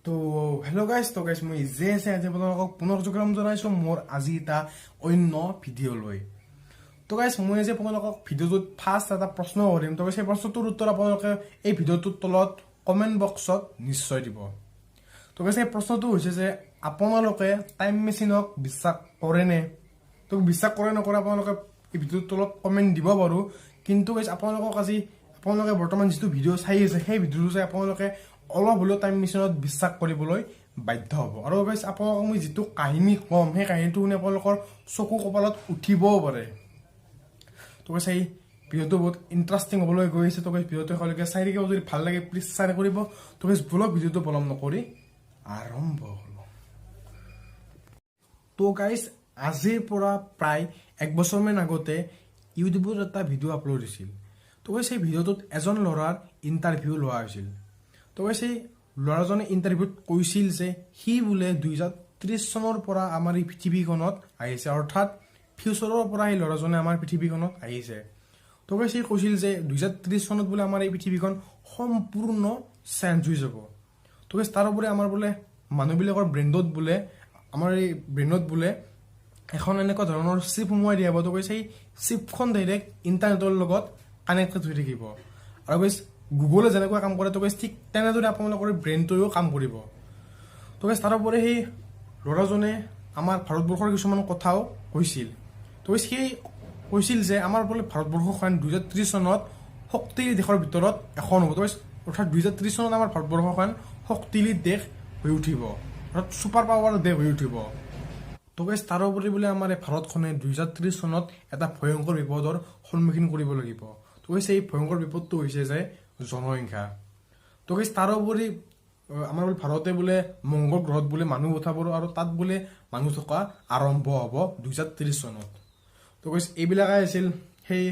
তো hello' guys মই যে আছে আজি আপোনালোকক পুনৰ যোগদান জনাইছোঁ মোৰ আজি এটা অন্য ভিডিঅ' লৈ। তো গাইজ মই আজি আপোনালোকক ভিডিঅ'টোত ফাৰ্ষ্ট এটা প্ৰশ্ন কৰিম। তো সেই প্ৰশ্নটোৰ উত্তৰ আপোনালোকে এই ভিডিঅ'টোৰ তলত কমেণ্ট বক্সত নিশ্চয় দিব। তো গাইজ সেই প্ৰশ্নটো হৈছে যে আপোনালোকে টাইম মেচিনক বিশ্বাস কৰেনে? তো বিশ্বাস কৰে নকৰে আপোনালোকে এই ভিডিঅ'টোৰ তলত কমেণ্ট দিব বাৰু। কিন্তু গাইজ আপোনালোকে বৰ্তমান যিটো ভিডিঅ' চাই আছে সেই ভিডিঅ'টো চাই আপোনালোকে অলপ হ'লেও টাইম মেচিনত বিশ্বাস কৰিবলৈ বাধ্য হ'ব। আৰু গাইজ আপোনালোকক মই যিটো কাহিনী ক'ম সেই কাহিনীটো শুনি আপোনালোকৰ চকু কপালত উঠিবও পাৰে। তো গাইজ এই ভিডিঅ'টো বহুত ইণ্টাৰেষ্টিং হ'বলৈ গৈ আছে। তো গাইজ ভিডিঅ'টো একেলগে চাই থাকিব, যদি ভাল লাগে প্লিজ শ্বেয়াৰ কৰিব। তো গাইজ ব্লগ ভিডিঅ'টো পলম নকৰি আৰম্ভ হ'ল। তো গাইজ আজিৰ পৰা প্ৰায় 1 বছৰমান আগতে ইউটিউবত এটা ভিডিঅ' আপলোড হৈছিল। তো গাইজ সেই ভিডিঅ'টোত এজন ল'ৰাৰ ইণ্টাৰভিউ লোৱা হৈছিল। তো গাইজ সেই ল'ৰাজনে ইণ্টাৰভিউত কৈছিল যে সি বোলে 2030 চনৰ পৰা আমাৰ এই পৃথিৱীখনত আহিছে, অৰ্থাৎ ফিউচাৰৰ পৰা সেই ল'ৰাজনে আমাৰ পৃথিৱীখনত আহিছে। তো গাইজ সি কৈছিল যে 2030 চনত বোলে আমাৰ এই পৃথিৱীখন সম্পূৰ্ণ চেঞ্জ হৈ যাব। তো গাইজ তাৰোপৰি আমাৰ বোলে মানুহবিলাকৰ আমাৰ এই ব্ৰেইনত বোলে এখন এনেকুৱা ধৰণৰ চিপ সোমোৱাই দিয়া হ'ব। তো গাইজ সেই চিপখন ডাইৰেক্ট ইণ্টাৰনেটৰ লগত কানেক্টেড হৈ থাকিব। আৰু গাইজ গুগলে যেনেকুৱা কাম কৰে তো গাইজ ঠিক তেনেদৰে আপোনালোকৰ ব্ৰেইনটোৱেও কাম কৰিব। তো গাইজ তাৰোপৰি সেই ল'ৰাজনে আমাৰ ভাৰতবৰ্ষৰ কিছুমান কথাও কৈছিল। তো গাইজ সেই কৈছিল যে আমাৰ বোলে ভাৰতবৰ্ষখন 2030 চনত শক্তিশালী দেশৰ ভিতৰত এখন হ'ব। তো গাইজ অৰ্থাৎ 2030 চনত আমাৰ ভাৰতবৰ্ষখন শক্তিশালী দেশ হৈ উঠিব, অৰ্থাৎ ছুপাৰ পাৱাৰ দেশ হৈ উঠিব। তো গাইজ তাৰোপৰি বোলে আমাৰ এই ভাৰতখনে 2030 চনত এটা ভয়ংকৰ বিপদৰ সন্মুখীন কৰিব লাগিব। তো গাইজ এই ভয়ংকৰ বিপদটো হৈছে যে জনসংখ্যা। তো গাইজ তাৰোপৰি আমাৰ বোলে ভাৰতে বোলে মংগল গ্ৰহত বোলে মানুহ পঠাব আৰু তাত বোলে মানুহ থকা আৰম্ভ হ'ব 2030 চনত। তো গাইজ এইবিলাকে আছিল সেই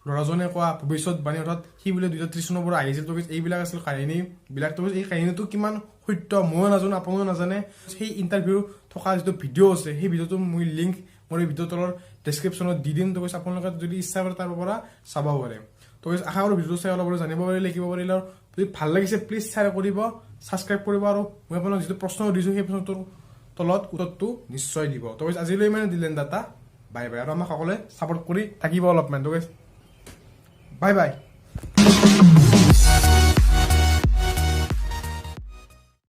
ল'ৰাজনে কোৱা ভৱিষ্যতবাণী, অৰ্থাৎ সি বোলে 2030 চনৰ পৰা আহিছিল। তো গাইজ এইবিলাক আছিল কাহিনীবিলাক। তো এই কাহিনীটো কিমান সত্য ময়ো নাজানো, আপোনালোকে নাজানে। সেই ইণ্টাৰভিউ থকা যিটো ভিডিঅ' আছে সেই ভিডিঅ'টো মই লিংক মোৰ এই ভিডিঅ' তলৰ ডেছক্ৰিপশ্যনত দি দিম। তো গাইজ আপোনালোকে যদি ইচ্ছা কৰে তাৰ পৰা চাব পাৰে। তো গাইজ আশা কৰোঁ ভিডিঅ'টো চাই অলপ জানিব পাৰিলে, লিখিব পাৰিলে। আৰু যদি ভাল লাগিছে প্লিজ শ্বেয়াৰ কৰিব, ছাবস্ক্ৰাইব কৰিব। আৰু মই আপোনাক যিটো প্ৰশ্ন সুধিছোঁ সেই প্ৰশ্নটোৰ তলত উত্তৰটো নিশ্চয় দিব। তো গাইজ আজিলৈ মানে দিলেন দাতা, বাই বাই। আৰু আমাক সকলোৱে ছাপোৰ্ট কৰি থাকিব অলপমান। তো গাইজ বাই বাই।